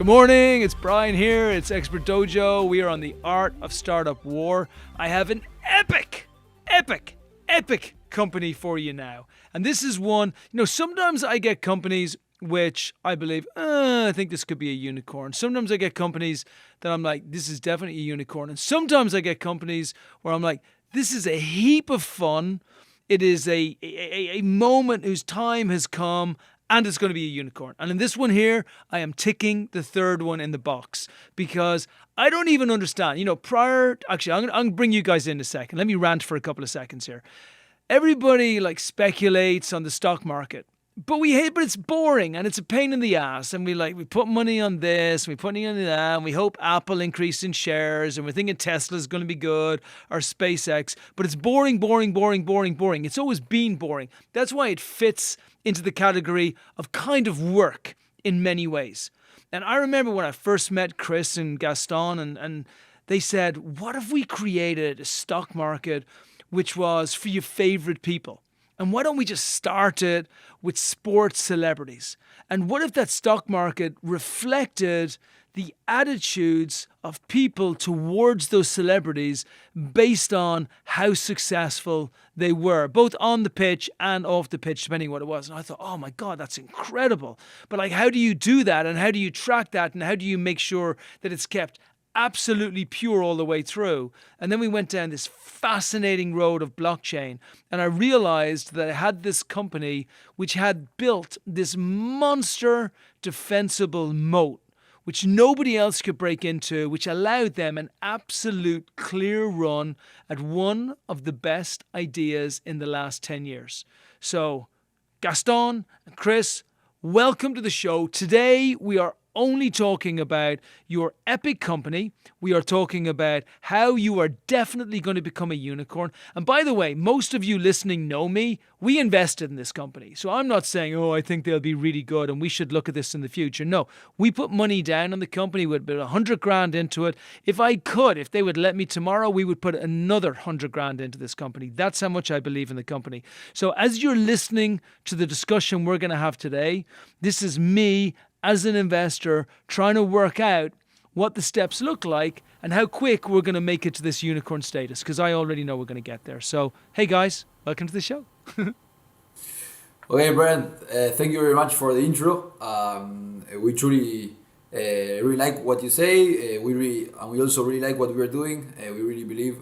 morning, it's Brian here, it's Expert Dojo. We are on the Art of Startup War. I have an epic company for you now. And this is one, sometimes I get companies which I believe, I think this could be a unicorn. Sometimes I get companies that I'm like, this is definitely a unicorn. And sometimes I get companies where I'm like, this is a heap of fun. It is a moment whose time has come, and it's going to be a unicorn. And in this one here, I am ticking the third one in the box because I don't even understand. I'm going to bring you guys in a second. Let me rant for a couple of seconds here. Everybody speculates on the stock market, but it's boring and it's a pain in the ass. And we put money on this, and we put money on that, and we hope Apple increase in shares, and we're thinking Tesla's going to be good, or SpaceX. But it's boring. It's always been boring. That's why it fits into the category of kind of work in many ways. And I remember when I first met Chris and Gaston, and they said, what if we created a stock market which was for your favorite people? And why don't we just start it with sports celebrities? And what if that stock market reflected the attitudes of people towards those celebrities based on how successful they were, both on the pitch and off the pitch, depending on what it was? And I thought, oh my God, that's incredible. But how do you do that? And how do you track that? And how do you make sure that it's kept absolutely pure all the way through? And then we went down this fascinating road of blockchain, and I realized that I had this company which had built this monster defensible moat which nobody else could break into, which allowed them an absolute clear run at one of the best ideas in the last 10 years. So Gaston and Chris, welcome to the show. Today we are only talking about your epic company. We are talking about how you are definitely going to become a unicorn. And by the way, most of you listening know me. We invested in this company. So I'm not saying, I think they'll be really good and we should look at this in the future. No, we put money down on the company with about 100 grand into it. If they would let me tomorrow, we would put another 100 grand into this company. That's how much I believe in the company. So as you're listening to the discussion we're going to have today, this is me as an investor trying to work out what the steps look like and how quick we're going to make it to this unicorn status, because I already know we're going to get there. So, hey guys, welcome to the show. Okay, Brian, thank you very much for the intro. We truly really like what you say. We also really like what we are doing. We really believe,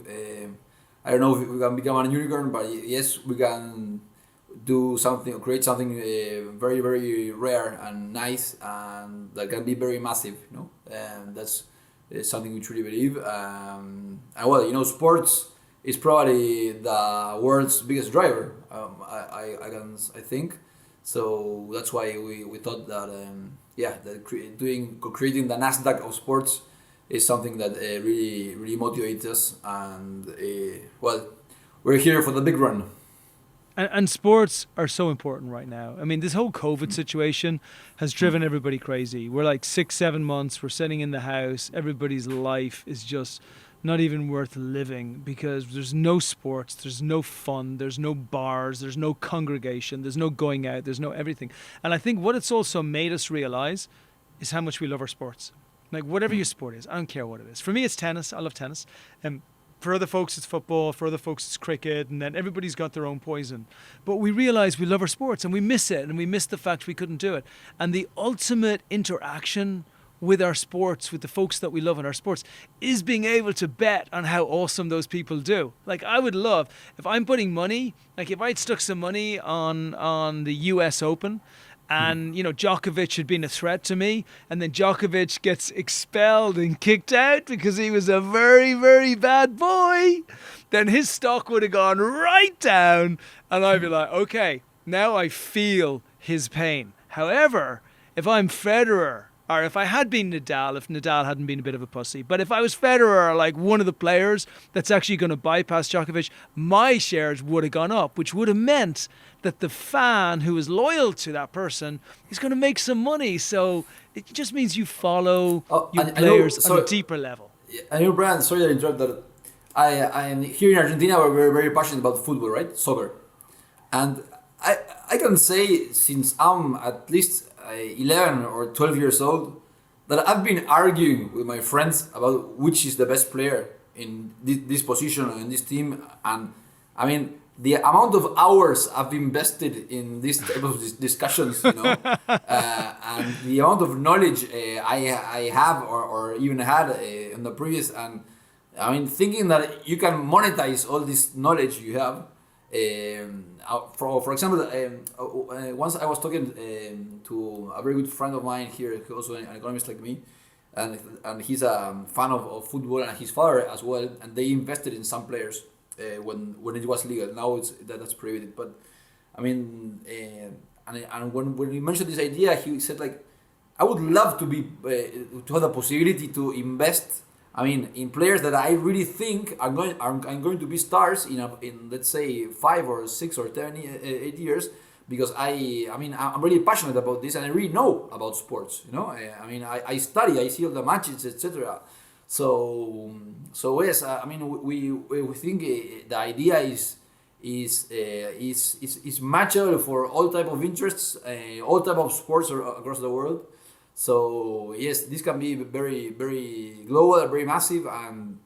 I don't know if we can become a unicorn, but yes, we can do something or create something very, very rare and nice, and that can be very massive, and that's something we truly believe. And sports is probably the world's biggest driver. I think so. That's why we thought that creating the NASDAQ of sports is something that really motivates us, and we're here for the big run. And sports are so important right now. I mean, this whole COVID situation has driven everybody crazy. We're 6-7 months, we're sitting in the house, everybody's life is just not even worth living because there's no sports, there's no fun, there's no bars, there's no congregation, there's no going out, there's no everything. And I think what it's also made us realize is how much we love our sports. Whatever your sport is, I don't care what it is. For me, it's tennis. I love tennis. For other folks, it's football. For other folks, it's cricket. And then everybody's got their own poison. But we realize we love our sports and we miss it. And we miss the fact we couldn't do it. And the ultimate interaction with our sports, with the folks that we love in our sports, is being able to bet on how awesome those people do. I would love, if I'm putting money, if I'd stuck some money on the US Open, and, Djokovic had been a threat to me, and then Djokovic gets expelled and kicked out because he was a very, very bad boy, then his stock would have gone right down, and I'd be like, okay, now I feel his pain. However, if I'm Federer, or if I had been Nadal, if Nadal hadn't been a bit of a pussy, but if I was Federer, one of the players that's actually going to bypass Djokovic, my shares would have gone up, which would have meant that the fan who is loyal to that person is going to make some money. So it just means you follow your players on a deeper level. I know, Brian, sorry to interrupt that. I am here in Argentina, we're very, very passionate about football, right? Soccer. And I can say, since I'm at least 11 or 12 years old, that I've been arguing with my friends about which is the best player in this position or in this team, and I mean the amount of hours I've invested in this type of discussions, and the amount of knowledge I have or even had in the previous, and I mean thinking that you can monetize all this knowledge you have. For example, once I was talking to a very good friend of mine here, who's also an economist like me, and he's a fan of football, and his father as well, and they invested in some players when it was legal. Now that's prohibited. But I mean, and when he mentioned this idea, he said like, I would love to to have the possibility to invest. I mean, in players that I really think are going to be stars in let's say 5 or 6 or 8 years, because I'm really passionate about this and I really know about sports. I study, I see all the matches, etc. So yes, we think the idea is matchable for all type of interests, all type of sports across the world. So yes, this can be very, very global, very massive, and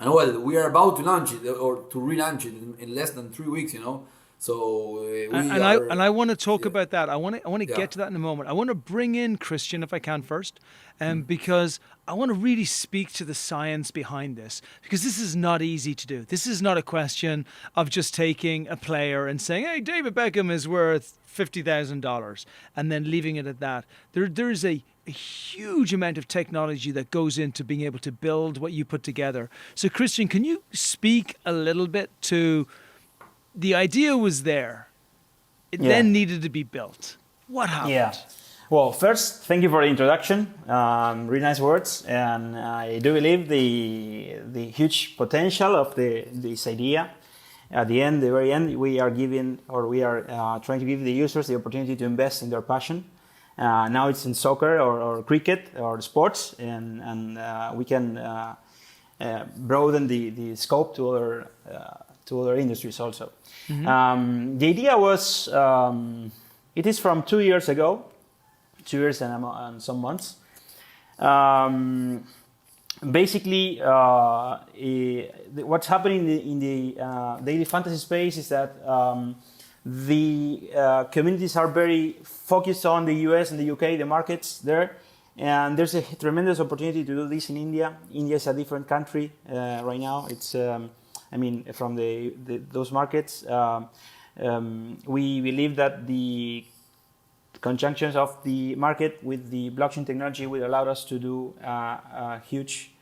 well, we are about to launch it or to relaunch it in less than 3 weeks. So I want to talk about that. I want to Yeah. get to that in a moment. I want to bring in Christian if I can first, because I want to really speak to the science behind this, because this is not easy to do. This is not a question of just taking a player and saying, "Hey, David Beckham is worth $50,000," and then leaving it at that. There is a huge amount of technology that goes into being able to build what you put together. So, Christian, can you speak a little bit to the idea was there. It then needed to be built. What happened? Yeah. Well, first, thank you for the introduction. Really nice words, and I do believe the huge potential of this idea. At the very end, we are trying to give the users the opportunity to invest in their passion. Now it's in soccer or cricket or sports, and we can broaden the scope to other industries also. Mm-hmm. The idea was, it is from 2 years ago, 2 years and some months. Basically, what's happening in the daily fantasy space is that the communities are very focused on the US and the UK, the markets there, and there's a tremendous opportunity to do this in India. India is a different country right now. It's from those markets, we believe that the conjunctions of the market with the blockchain technology will allow us to do a huge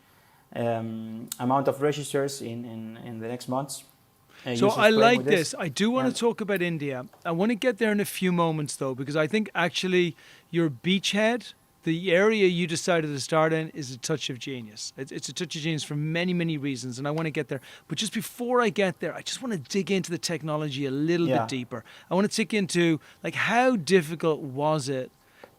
amount of registers in the next months. So I like this. I do want to talk about India. I want to get there in a few moments, though, because I think actually your beachhead, the area you decided to start in, is a touch of genius. It's a touch of genius for many, many reasons, and I want to get there. But just before I get there, I just want to dig into the technology a little bit deeper. I want to dig into, like, how difficult was it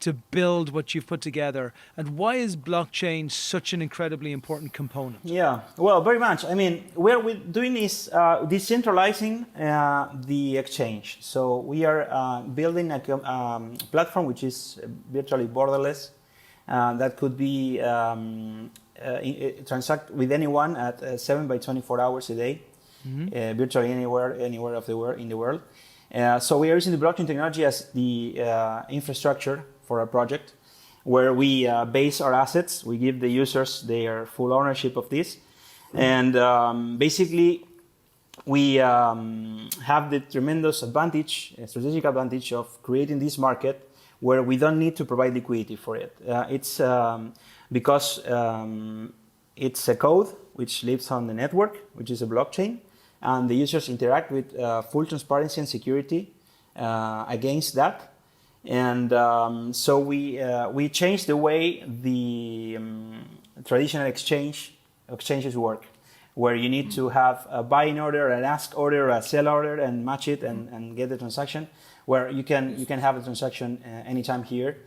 to build what you've put together, and why is blockchain such an incredibly important component? Yeah, well, very much. I mean, what we're doing is decentralizing the exchange. So we are building a platform which is virtually borderless, that could be transact with anyone at 7 by 24 hours a day, virtually anywhere of the world in the world. So we are using the blockchain technology as the infrastructure for our project, where we base our assets. We give the users their full ownership of this, and basically we have the tremendous advantage, strategic advantage of creating this market where we don't need to provide liquidity for it. It's because it's a code which lives on the network, which is a blockchain, and the users interact with full transparency and security against that. And so we changed the way the traditional exchanges work, where you need to have a buying order, an ask order, a sell order, and match it and get the transaction. Where you can have a transaction anytime here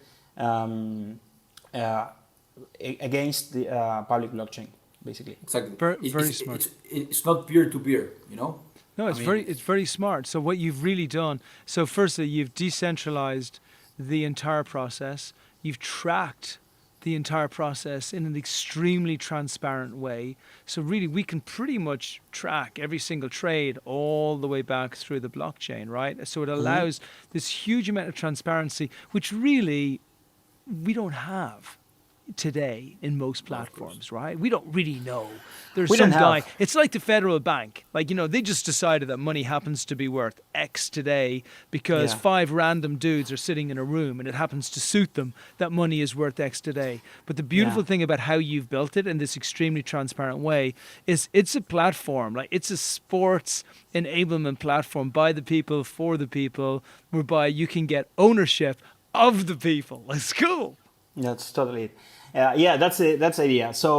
against the public blockchain, basically. Exactly. Very smart. It's not peer to peer, No, it's very smart. So what you've really done, so firstly, you've decentralized the entire process. You've tracked the entire process in an extremely transparent way. So really, we can pretty much track every single trade all the way back through the blockchain, right? So it allows this huge amount of transparency, which really we don't have today in most platforms, right? We don't really know. There's We some don't guy. have. It's like the federal bank. Like, they just decided that money happens to be worth X today because Yeah. 5 random dudes are sitting in a room and it happens to suit them that money is worth X today. But the beautiful Yeah. thing about how you've built it in this extremely transparent way is it's a platform. Like, it's a sports enablement platform by the people, for the people, whereby you can get ownership of the people. It's cool. That's totally it. Yeah, that's the idea. So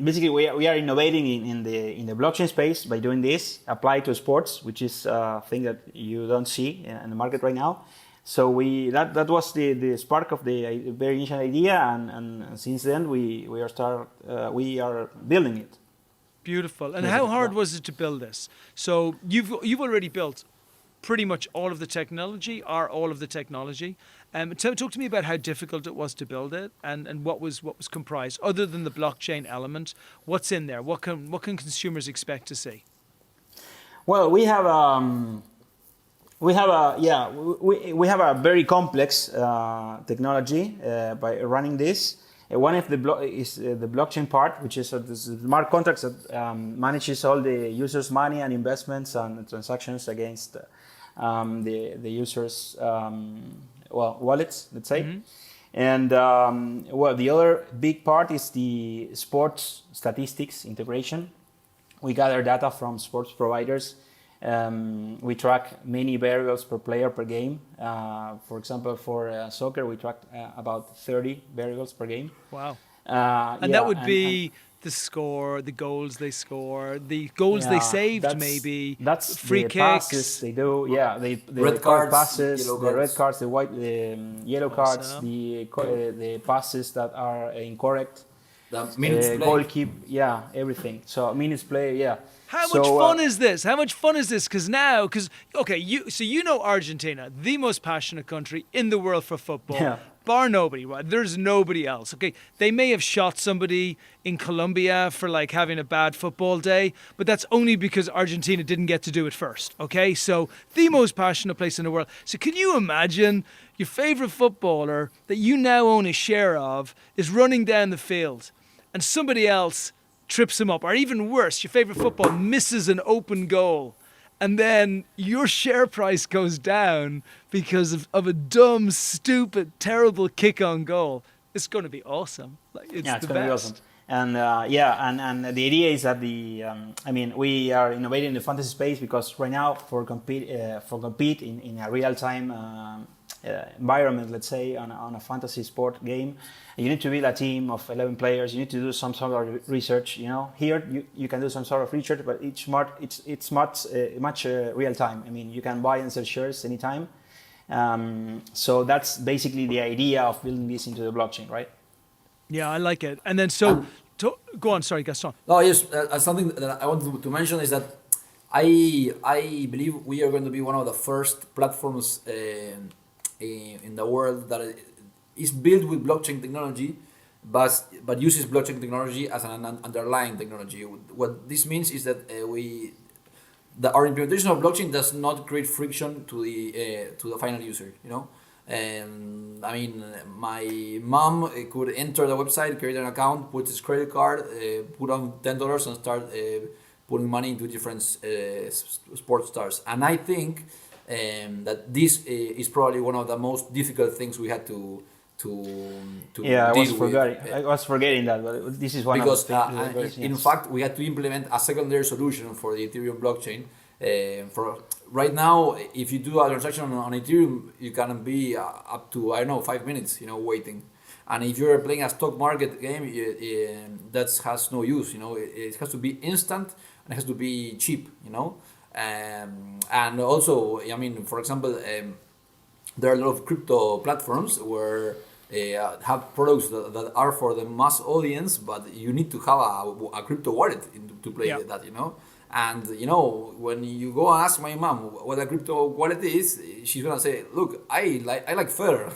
basically, we are innovating in the blockchain space by doing this, applied to sports, which is a thing that you don't see in the market right now. So that was the spark of the very initial idea, and since then we are building it. Beautiful. And Yes, how yeah. hard was it to build this? So you've already built pretty much all of the technology, talk to me about how difficult it was to build it, and what was comprised, other than the blockchain element. What's in there? What can consumers expect to see? Well, we have a very complex technology by running this. One of is the blockchain part, which is the smart contracts that manages all the users' money and investments and transactions against the users' wallets, let's say. Mm-hmm. And the other big part is the sports statistics integration. We gather data from sports providers. We track many variables per player per game. For example, for soccer, we track about 30 variables per game. Wow. And that would be the score, the goals they score, the goals they saved, maybe. That's free the kicks. passes they do. Yeah, the Red cards, passes, yellow the red cards. cards, the yellow cards, Awesome. the passes that are incorrect. The minutes played. Goalkeep, everything. So minutes play, How much fun is this? How much fun is this? Because you know Argentina, the most passionate country in the world for football, Yeah. bar nobody. Right? There's nobody else. Okay, they may have shot somebody in Colombia for like having a bad football day, but that's only because Argentina didn't get to do it first. Okay, so the most passionate place in the world. So can you imagine your favorite footballer that you now own a share of is running down the field, and somebody else trips him up, or even worse, your favorite football misses an open goal, and then your share price goes down because of a dumb, stupid, terrible kick on goal? It's going to be awesome. Like, it's it's the going to be best. awesome. And and the idea is that we are innovating in the fantasy space because right now for compete in a real time environment, let's say on a fantasy sport game, you need to build a team of 11 players. You need to do some sort of research. Here you can do some sort of research, but it's much real time. I mean, you can buy and sell shares anytime. So that's basically the idea of building this into the blockchain, right? Yeah, I like it. And then go on. Sorry, Gaston. No, yes. Something that I want to mention is that I believe we are going to be one of the first platforms in the world that is built with blockchain technology, but uses blockchain technology as an underlying technology. What this means is that our implementation of blockchain does not create friction to the final user. And I mean, my mom could enter the website, create an account, put his credit card, put on $10, and start putting money into different sports stars. And I think that this is probably one of the most difficult things we had to I was deal with. I was forgetting that, but this is one Because of the things. in fact we had to implement a secondary solution for the Ethereum blockchain. For right now, if you do a transaction on Ethereum, you can be up to 5 minutes, waiting. And if you're playing a stock market game, that has no use. It has to be instant and it has to be cheap. And also, I mean, for example, there are a lot of crypto platforms where have products that are for the mass audience, but you need to have a crypto wallet to play that. And when you go and ask my mom what a crypto wallet is, she's gonna say, "Look, I like Federer."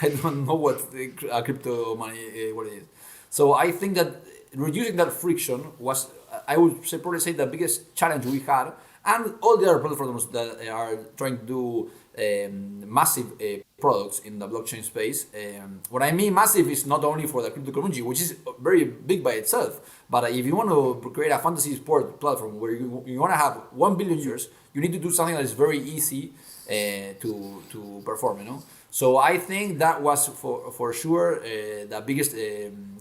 I don't know what the crypto money what it is. So I think that reducing that friction was, I would say, probably say the biggest challenge we had, and all the other platforms that are trying to do massive products in the blockchain space. What I mean massive is not only for the crypto community, which is very big by itself, but if you want to create a fantasy sport platform where you want to have 1 billion users, you need to do something that is very easy to perform, you know. So I think that was for sure the biggest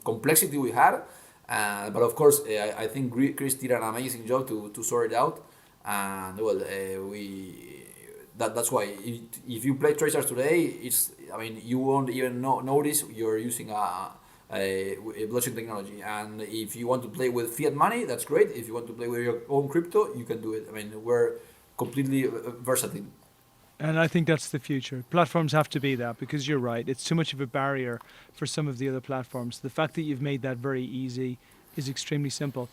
complexity we had. But of course, I think Chris did an amazing job to sort it out. And well, that's why if you play TradeStars today, you won't even notice you're using a blockchain technology. And if you want to play with fiat money, that's great. If you want to play with your own crypto, you can do it. I mean, we're completely versatile. And I think that's the future. Platforms have to be that, because you're right. It's too much of a barrier for some of the other platforms. The fact that you've made that very easy is extremely simple.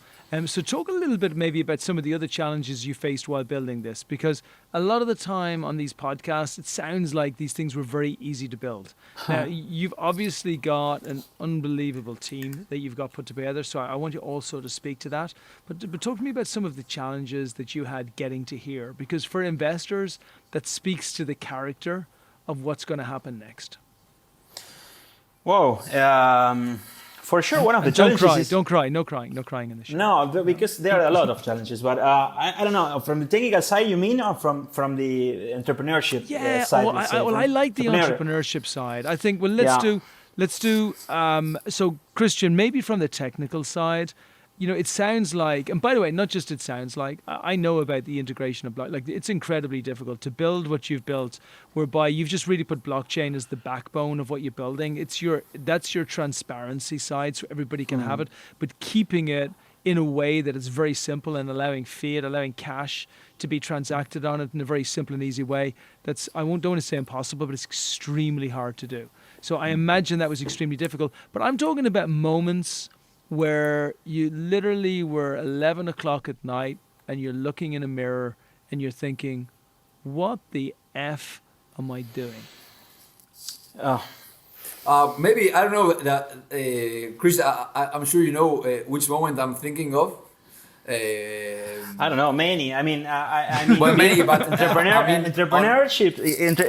So talk a little bit maybe about some of the other challenges you faced while building this, because a lot of the time on these podcasts, it sounds like these things were very easy to build. Now, you've obviously got an unbelievable team that you've got put together, so I want you also to speak to that. But talk to me about some of the challenges that you had getting to here, because for investors, that speaks to the character of what's going to happen next. Whoa. For sure, one of the challenges is... Don't cry. No crying in the show. No, because there are a lot of challenges. But I don't know, from the technical side, you mean, or from the entrepreneurship side? I like the entrepreneurship side. I think, well, let's do. So, Christian, maybe from the technical side, you know, it sounds like, and by the way, not just it sounds like, I know about the integration of like it's incredibly difficult to build what you've built, whereby you've just really put blockchain as the backbone of what you're building. That's your transparency side, so everybody can have it, but keeping it in a way that is very simple and allowing fiat, allowing cash to be transacted on it in a very simple and easy way. Don't want to say impossible, but it's extremely hard to do. So I imagine that was extremely difficult. But I'm talking about moments where you literally were 11 o'clock at night and you're looking in a mirror and you're thinking, what the F am I doing? Maybe, I don't know, that, Chris, I'm sure you know which moment I'm thinking of. I don't know, many. I mean, I mean, well, many, but entrepreneurship,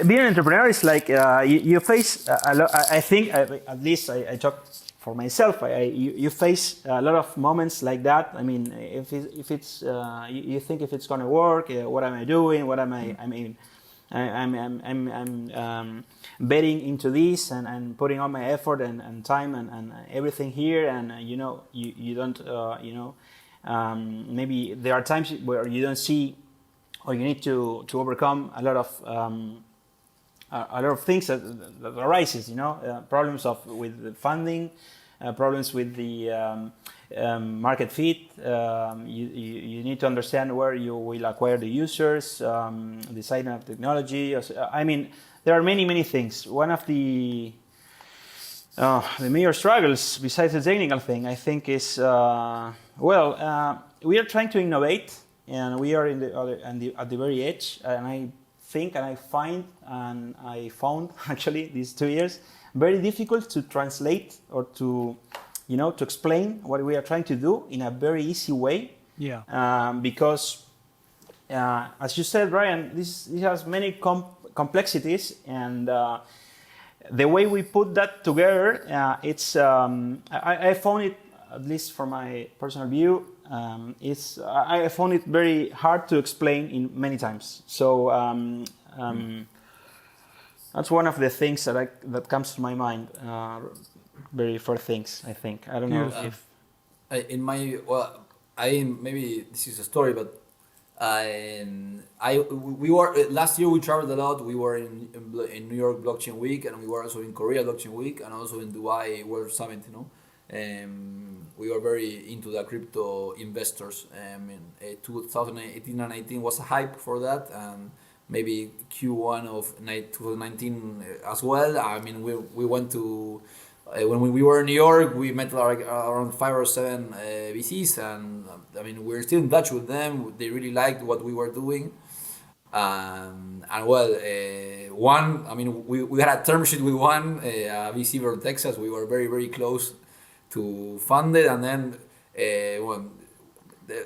being an entrepreneur is like you face a lot. I think, at least I talk for myself, you face a lot of moments like that. I mean, if it's you think if it's gonna work, what am I doing? What am I mean, I'm betting into this and putting all my effort and time and everything here, and you know, you don't maybe there are times where you don't see, or you need to overcome a lot of things that arises, you know, problems with the funding, problems with the market fit. You need to understand where you will acquire the users, design of technology. I mean, there are many things. One of the major struggles, besides the technical thing, I think is we are trying to innovate, and we are at the very edge. And I think, and I found actually these 2 years very difficult to translate or to explain what we are trying to do in a very easy way. Yeah. Because, as you said, Brian, this has many complexities, and the way we put that together, it's I found it, at least from my personal view, I found it very hard to explain in many times. So that's one of the things that comes to my mind. Very first things, I think. I don't know if maybe this is a story, but we were last year we traveled a lot. We were in New York Blockchain Week, and we were also in Korea Blockchain Week, and also in Dubai World Summit. You know, we were very into the crypto investors. 2018 and 19 was a hype for that, and maybe Q1 of 2019 as well. I mean, we went to. When we were in New York, we met around 5 or 7 VCs, and I mean, we're still in touch with them. They really liked what we were doing, and well, one, I mean, we had a term sheet with one VC from Texas. We were very, very close to fund it, and then when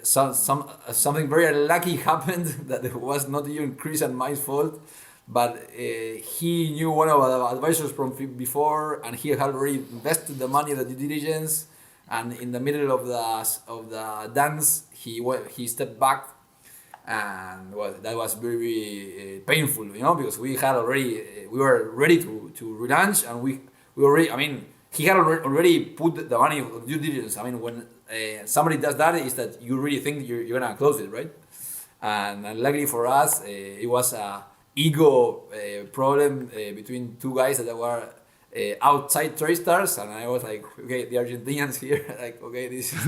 something very unlucky happened that it was not even Chris and my fault, but he knew one of our advisors from before, and he had already invested the money in the due diligence, and in the middle of the dance, he stepped back. And well, that was very painful, because we were ready to relaunch, and we already, I mean, he had already put the money on due diligence. I mean, when somebody does that, is that you really think you're gonna close it, right? And luckily for us, it was a ego problem between two guys that were outside TradeStars, and I was like, okay, the Argentinians here, like, okay, this is,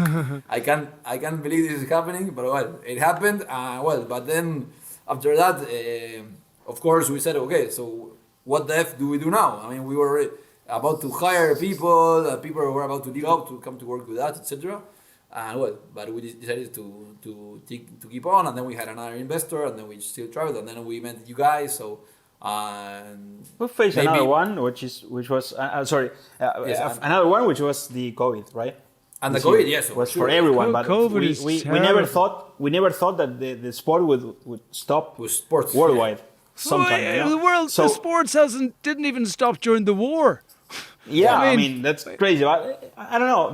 I can't believe this is happening, but well, it happened. But then after that, of course, we said, okay, so what the F do we do now? I mean, we were about to hire people, people were about to leave out to come to work with us, etc. But we decided to keep on, and then we had another investor, and then we still traveled, and then we met you guys. So we faced another one, which was another one, which was the COVID, right? And the COVID, yes, was for everyone. But COVID we never thought that the sport would stop with sports worldwide. Sometime, the sports didn't even stop during the war. Yeah, I mean that's crazy. I don't know.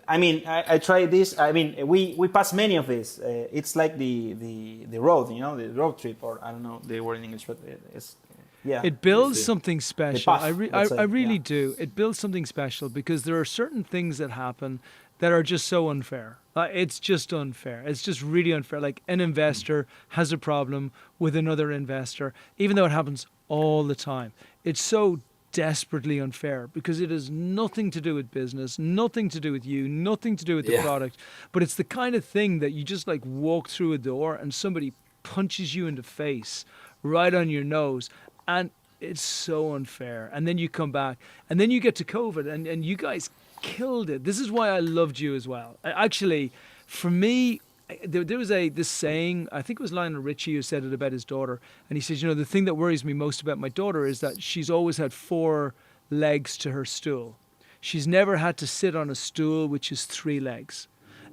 I tried this. I mean, we passed many of these. It's like the road, the road trip, or I don't know the word in English, but it's It builds something special. Path, I really do. It builds something special because there are certain things that happen that are just so unfair. It's just unfair. It's just really unfair. Like an investor has a problem with another investor, even though it happens all the time. It's so desperately unfair because it has nothing to do with business, nothing to do with you, nothing to do with the product, but it's the kind of thing that you just like walk through a door and somebody punches you in the face right on your nose, and it's so unfair. And then you come back, and then you get to COVID, and you guys killed it. This is why I loved you as well. Actually, for me, there was this saying, I think it was Lionel Richie who said it about his daughter, and he says, the thing that worries me most about my daughter is that she's always had 4 legs to her stool. She's never had to sit on a stool which is 3 legs.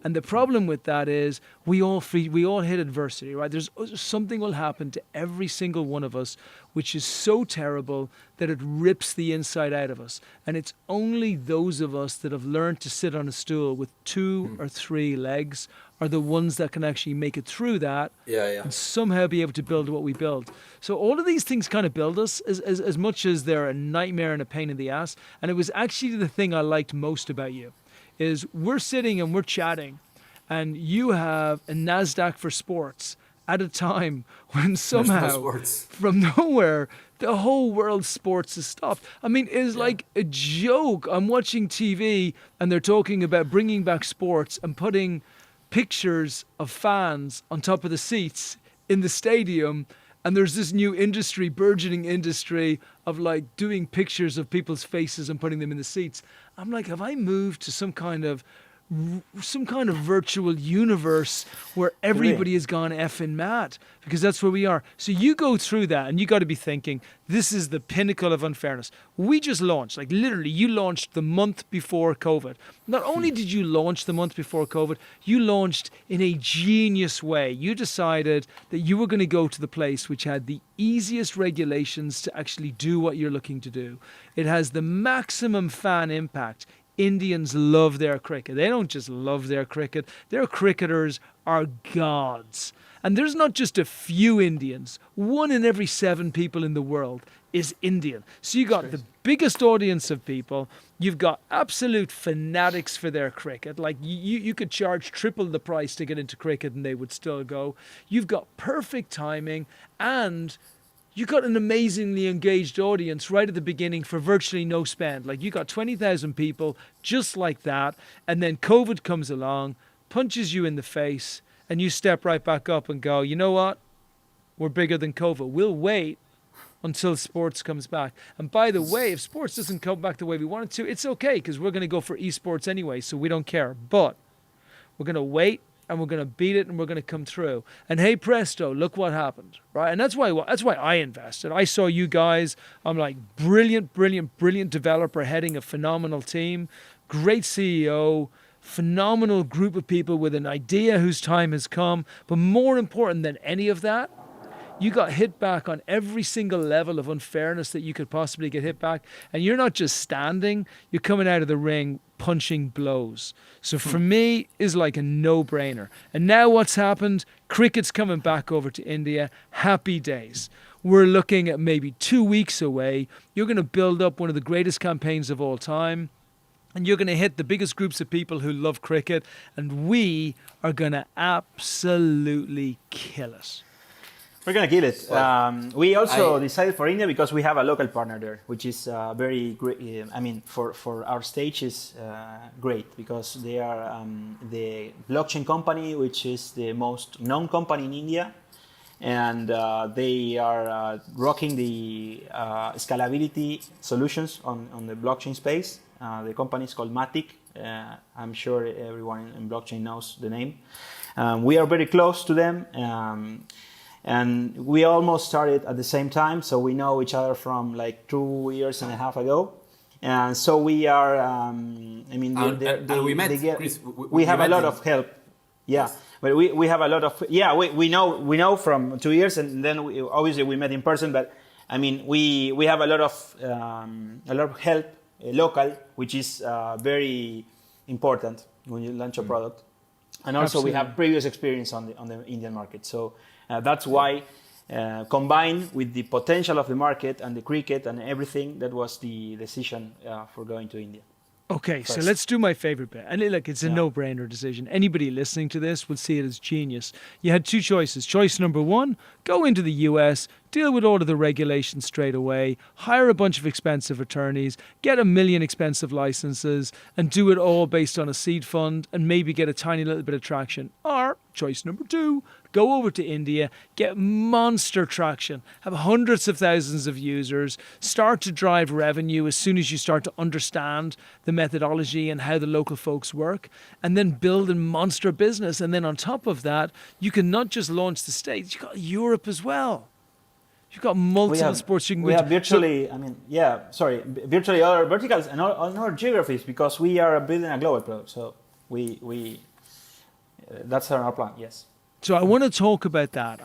And the problem with that is we all hit adversity, right? There's something will happen to every single one of us which is so terrible that it rips the inside out of us. And it's only those of us that have learned to sit on a stool with 2 or 3 legs are the ones that can actually make it through that and somehow be able to build what we build. So all of these things kind of build us as much as they're a nightmare and a pain in the ass. And it was actually the thing I liked most about you. Is we're sitting and we're chatting, and you have a NASDAQ for sports at a time when somehow, from nowhere, the whole world's sports has stopped. I mean, it's like a joke. I'm watching TV, and they're talking about bringing back sports and putting pictures of fans on top of the seats in the stadium. And there's this new industry, burgeoning industry of like doing pictures of people's faces and putting them in the seats. I'm like, have I moved to some kind of virtual universe where everybody has gone effing mad? Because that's where we are. So you go through that and you got to be thinking, this is the pinnacle of unfairness. We just launched, like literally you launched the month before COVID. Not only did you launch the month before COVID, you launched in a genius way. You decided that you were going to go to the place which had the easiest regulations to actually do what you're looking to do. It has the maximum fan impact. Indians love their cricket. They don't just love their cricket. Their cricketers are gods. And there's not just a few Indians. 1 in every 7 people in the world is Indian. So you got the biggest audience of people. You've got absolute fanatics for their cricket. Like you could charge triple the price to get into cricket and they would still go. You've got perfect timing, and you got an amazingly engaged audience right at the beginning for virtually no spend. Like you got 20,000 people just like that. And then COVID comes along, punches you in the face, and you step right back up and go, you know what? We're bigger than COVID. We'll wait until sports comes back. And by the way, if sports doesn't come back the way we want it to, it's okay because we're going to go for esports anyway, so we don't care. But we're going to wait and we're going to beat it and we're going to come through. And hey presto, look what happened, right? And that's why I invested. I saw you guys. I'm like, brilliant developer heading a phenomenal team, great CEO, phenomenal group of people with an idea whose time has come. But more important than any of that, you got hit back on every single level of unfairness that you could possibly get hit back. And you're not just standing, you're coming out of the ring punching blows. So for me, is like a no-brainer. And now what's happened? Cricket's coming back over to India. Happy days. We're looking at maybe 2 weeks away. You're going to build up one of the greatest campaigns of all time. And you're going to hit the biggest groups of people who love cricket. And we are going to absolutely kill it. We're going to kill it. We also decided for India because we have a local partner there, which is very great. I mean, for our stage is great because they are the blockchain company, which is the most known company in India. And they are rocking the scalability solutions on the blockchain space. The company is called Matic. I'm sure everyone in blockchain knows the name. We are very close to them. And we almost started at the same time, so we know each other from like 2.5 years ago. And so we are, we met, Chris, we have a lot of help. Yeah, yes. But we have a lot of, we know from 2 years, and then obviously we met in person, but I mean, we have a lot of help local, which is very important when you launch a product. And also we have previous experience on the Indian market. So that's why, combined with the potential of the market and the cricket and everything, that was the decision for going to India. Okay, so let's do my favorite bit. And look, it's a no-brainer decision. Anybody listening to this would see it as genius. You had two choices. Choice number one, go into the US, deal with all of the regulations straight away, hire a bunch of expensive attorneys, get 1 million expensive licenses, and do it all based on a seed fund and maybe get a tiny little bit of traction. Or choice number two, go over to India, get monster traction, have hundreds of thousands of users, start to drive revenue as soon as you start to understand the methodology and how the local folks work, and then build a monster business. And then on top of that, you can not just launch the States, you've got Europe as well. You've got multiple sports you can go to. We have virtually, virtually other verticals and all other geographies because we are building a global product. So we that's our plan, yes. So I want to talk about that.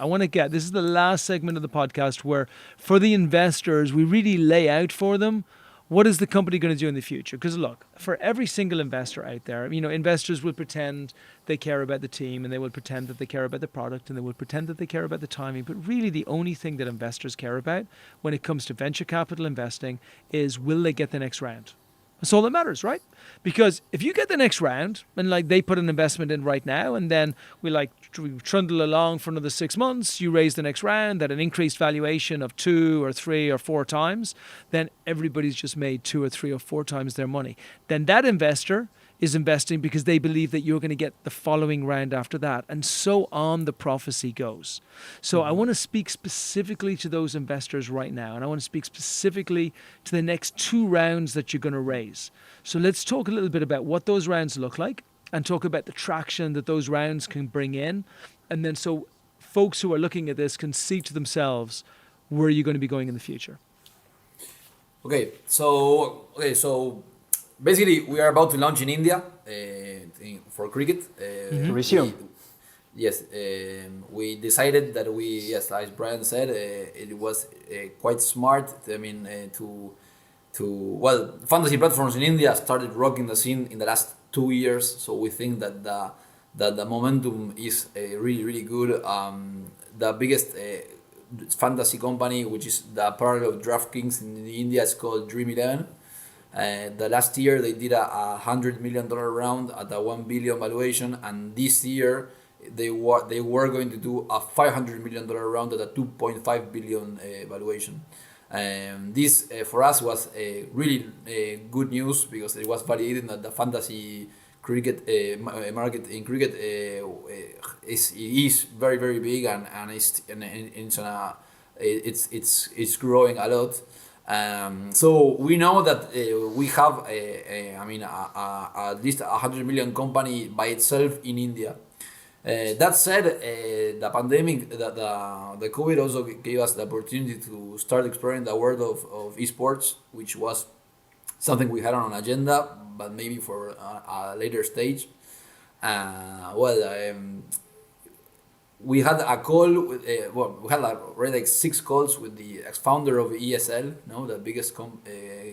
This is the last segment of the podcast where for the investors, we really lay out for them what is the company going to do in the future? Because look, for every single investor out there, investors will pretend they care about the team and they will pretend that they care about the product and they will pretend that they care about the timing. But really the only thing that investors care about when it comes to venture capital investing is will they get the next round? That's all that matters, right? Because if you get the next round and they put an investment in right now and then we trundle along for another 6 months, you raise the next round at an increased valuation of 2 or 3 or 4 times, then everybody's just made 2 or 3 or 4 times their money. Then that investor is investing because they believe that you're going to get the following round after that. And so on the prophecy goes. So I want to speak specifically to those investors right now. And I want to speak specifically to the next 2 rounds that you're going to raise. So let's talk a little bit about what those rounds look like and talk about the traction that those rounds can bring in. And then so folks who are looking at this can see to themselves where you're going to be going in the future. So basically, we are about to launch in India for cricket. To resume. We decided that as Brian said, it was quite smart. Fantasy platforms in India started rocking the scene in the last 2 years. So we think that the momentum is really, really good. The biggest fantasy company, which is the parallel of DraftKings in India, is called Dream 11. The last year they did a $100 million round at a 1 billion valuation, and this year they were going to do a $500 million round at a 2.5 billion valuation. This for us was really good news because it was validating that the fantasy cricket market in cricket is very, very big and it's growing a lot. So we know that we have at least a 100 million company by itself in India. That said, the pandemic, the COVID also gave us the opportunity to start exploring the world of esports, which was something we had on an agenda, but maybe for a later stage. We had a call with we had already like 6 calls with the ex-founder of ESL, the biggest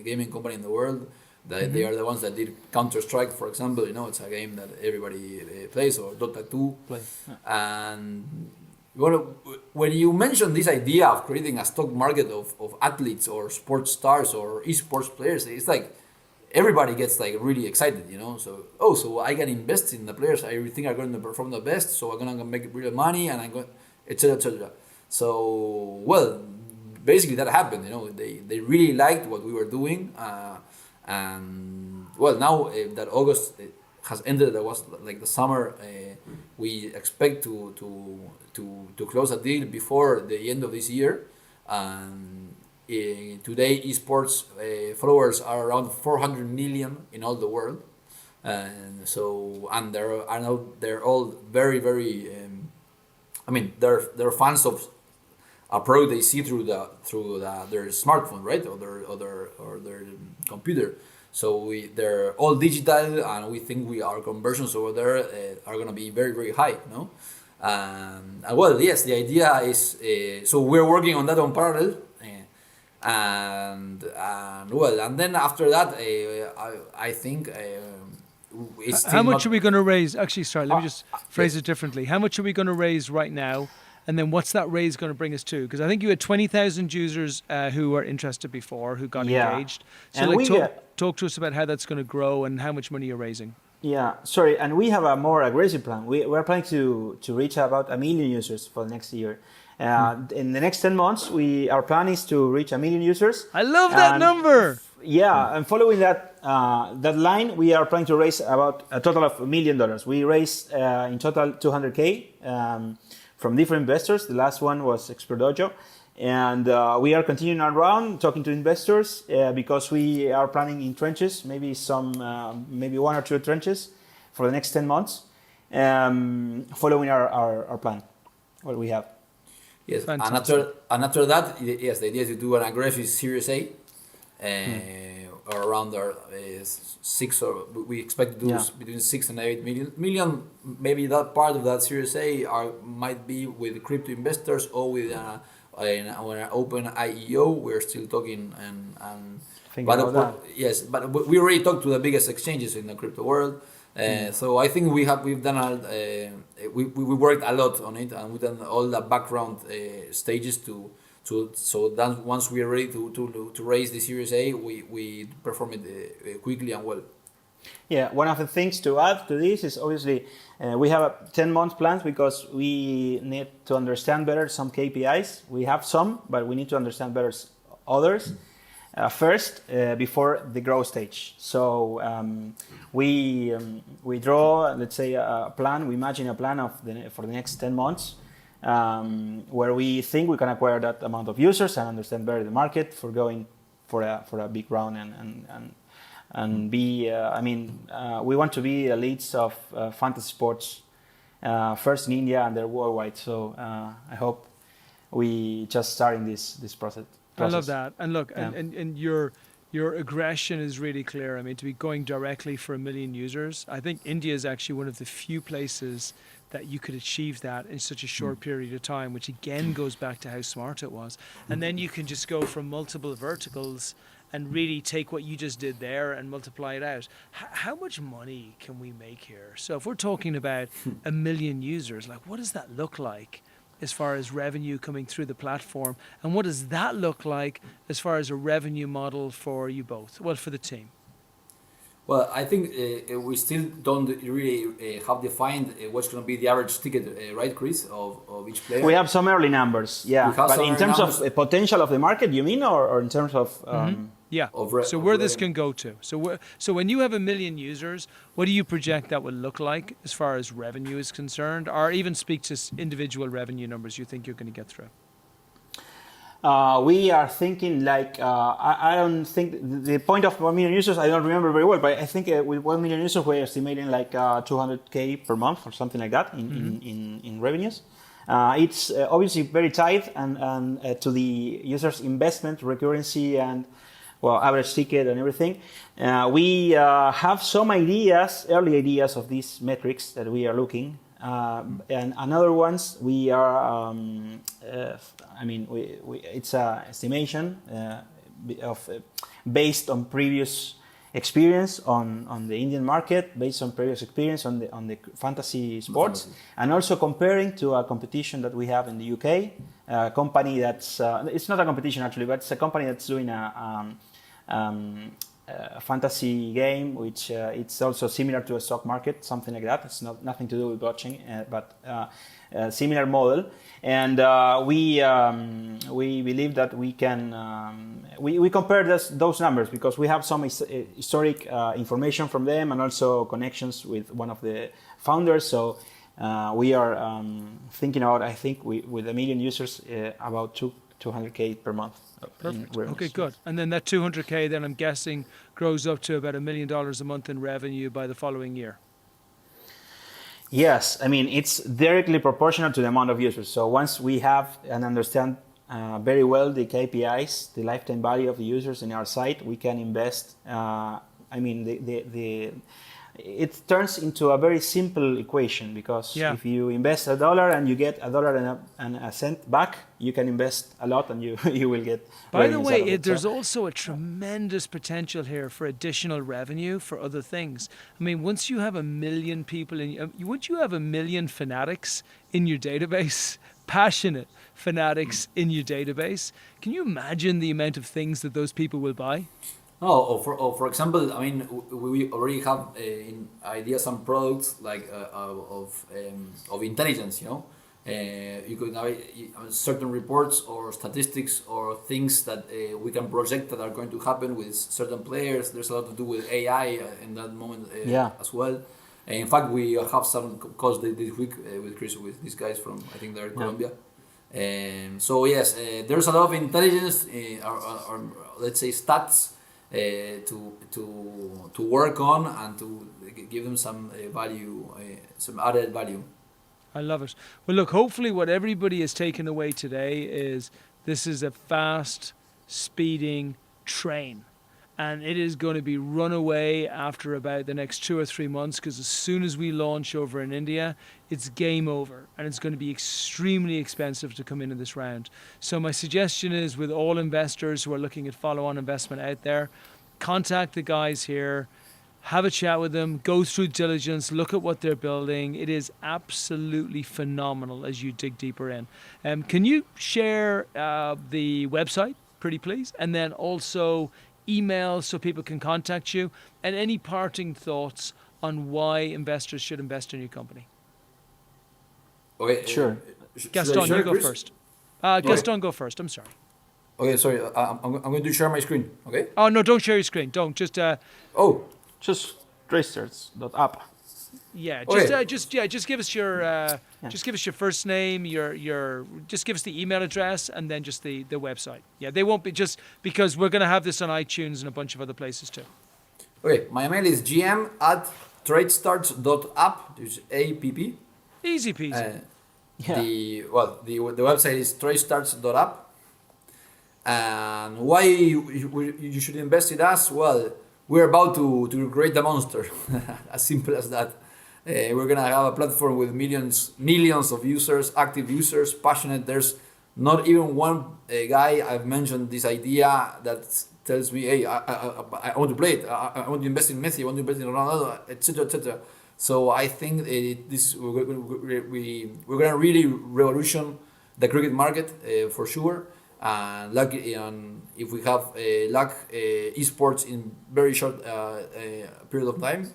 gaming company in the world. They are the ones that did Counter-Strike, for example. It's a game that everybody plays, or Dota 2. Play. And when you mention this idea of creating a stock market of athletes or sports stars or esports players, it's like everybody gets like really excited, so I can invest in the players I think are going to perform the best, so I'm gonna make real money, and I'm going, etc., etc. So basically that happened. They really liked what we were doing, and now that August has ended, that was like the summer. We expect to close a deal before the end of this year, and today esports followers are around 400 million in all the world, and they're all very, very they're fans of a product they see through their smartphone, right, or their computer. So they're all digital, and we think our conversions over there are going to be very, very high, yes, the idea is so we're working on that on parallel. And then after that, I think it's still how much are we going to raise? Actually, sorry, let me just phrase it differently. How much are we going to raise right now? And then what's that raise going to bring us to? Because I think you had 20,000 users who were interested before, who got engaged. So talk to us about how that's going to grow and how much money you're raising. Yeah, sorry, and we have a more aggressive plan. We're planning to reach about 1 million users for the next year. In the next 10 months, our plan is to reach 1 million users. I love that number. Yeah, and following that line, we are planning to raise about a total of $1 million. We raised in total 200K from different investors. The last one was Dojo. And we are continuing our round, talking to investors because we are planning in tranches, maybe 1 or 2 tranches for the next 10 months, following our plan, what we have. Yes, and after that, yes, the idea is to do an aggressive Series A, or around our 6, or we expect to do between 6 and 8 million. Maybe that part of that Series A might be with crypto investors or with an open IEO. We're still talking but we already talked to the biggest exchanges in the crypto world. So I think we've done we worked a lot on it, and we've done all the background stages so that once we are ready to raise the Series A, we perform it quickly and well. Yeah, one of the things to add to this is obviously we have a 10-month plan because we need to understand better some KPIs. We have some, but we need to understand better others first before the growth stage. So we draw, let's say, a plan. We imagine a plan for the next 10 months where we think we can acquire that amount of users and understand better the market for going for a big round and be. We want to be elites of fantasy sports first in India and then worldwide. So I hope we just starting this process. I love that. And look, and your aggression is really clear. I mean, to be going directly for 1 million users, I think India is actually one of the few places that you could achieve that in such a short period of time, which again goes back to how smart it was. And then you can just go from multiple verticals and really take what you just did there and multiply it out. How much money can we make here? So if we're talking about 1 million users, like what does that look like as far as revenue coming through the platform? And what does that look like as far as a revenue model for you both? Well, for the team. Well, I think we still don't really have defined what's going to be the average ticket, right, Chris, of each player? We have some early numbers, yeah. But in terms of potential of the market, you mean, or in terms of... Yeah, so where this can go to. So when you have 1 million users, what do you project that will look like as far as revenue is concerned? Or even speak to individual revenue numbers you think you're going to get through? We are thinking I don't think the point of 1 million users, I don't remember very well, but I think with 1 million users, we're estimating 200K per month or something like that in revenues. It's obviously very tied and to the user's investment, recurrency, and average ticket and everything. We have some early ideas of these metrics that we are looking. And another ones we are, it's an estimation based on previous experience on the Indian market, based on previous experience on the fantasy sports, and also comparing to a competition that we have in the UK, a company that's it's not a competition actually, but it's a company that's doing a fantasy game, which it's also similar to a stock market, something like that. It's nothing to do with blockchain, but a similar model. And we believe that we can we compare those numbers because we have some historic information from them and also connections with one of the founders. So we are thinking about, I think, with 1 million users, about 200K per month. Perfect. Okay, good. And then that 200K, then I'm guessing, grows up to about $1 million a month in revenue by the following year. Yes, it's directly proportional to the amount of users. So once we have and understand very well the KPIs, the lifetime value of the users in our site, we can invest. It turns into a very simple equation because if you invest $1 and you get $1.01 back, you can invest a lot and you will get. By the way, there's also a tremendous potential here for additional revenue for other things. Once you have 1 million people once you have 1 million fanatics in your database, passionate fanatics in your database, can you imagine the amount of things that those people will buy? For example, we already have ideas and products like of intelligence. You could have certain reports or statistics or things that we can project that are going to happen with certain players. There's a lot to do with AI in that moment as well. In fact, we have some calls this week with Chris, with these guys from, I think they're in Colombia. So yes, there's a lot of intelligence, or let's say stats, to work on and to give them some value, some added value. I love it. Well, look, hopefully what everybody has taken away today is this is a fast speeding train, and it is going to be run away after about the next 2 or 3 months, because as soon as we launch over in India, it's game over, and it's going to be extremely expensive to come into this round. So my suggestion is, with all investors who are looking at follow-on investment out there, contact the guys here, have a chat with them, go through diligence, look at what they're building. It is absolutely phenomenal as you dig deeper in. Can you share the website, pretty please? And then also email so people can contact you, and any parting thoughts on why investors should invest in your company? Okay, sure. Gaston, you go first. Gaston, go first. I'm sorry. Okay, sorry. I'm going to share my screen. Okay. Oh no! Don't share your screen. Don't. Just. Just TradeStars.app. Yeah. Okay. Just give us your. Just give us your first name. Your. Just give us the email address and then just the website. Yeah, they won't be, just because we're going to have this on iTunes and a bunch of other places too. Okay, my email is gm@tradestars.app. It's app. Easy peasy. The website is tradestars.app. And why you should invest in us? Well, we're about to create a monster. As simple as that. We're gonna have a platform with millions of users, active users, passionate. There's not even one guy, I've mentioned this idea, that tells me, hey, I want to play it. I want to invest in Messi. I want to invest in Ronaldo, etc., etc. So I think we're gonna really revolution the cricket market for sure. And if we have luck, esports in very short period of time,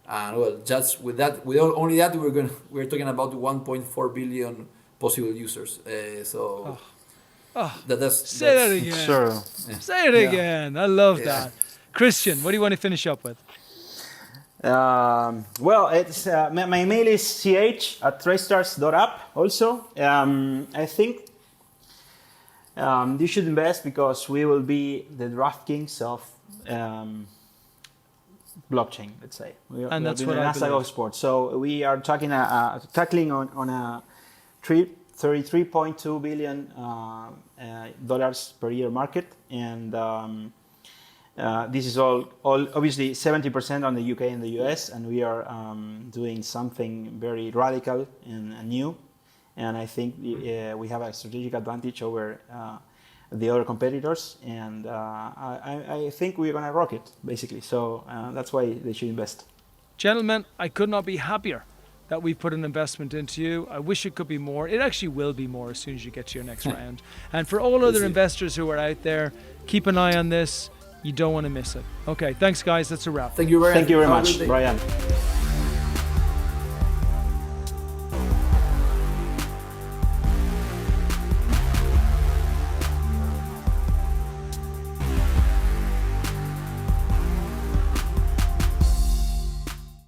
and well, just with that, without only that, we're talking about 1.4 billion possible users. That's say that again. Sure. Yeah. Say it again. I love that. Christian, what do you want to finish up with? It's my email is ch@tradestars.app. Also, I think You should invest because we will be the DraftKings of blockchain, let's say. And that's what the I NASDAQ believe. of Sports. So we are tackling on a $33.2 billion dollars per year market, and this is all obviously 70% on the UK and the US, and we are doing something very radical and new. And I think we have a strategic advantage over the other competitors, and I think we're gonna rock it basically. So that's why they should invest. Gentlemen, I could not be happier that we put an investment into you. I wish it could be more. It actually will be more as soon as you get to your next round. And for all other investors who are out there, keep an eye on this. You don't want to miss it. Okay, thanks guys. That's a wrap. Thank you very Thank you very Have a much, good day. Brian.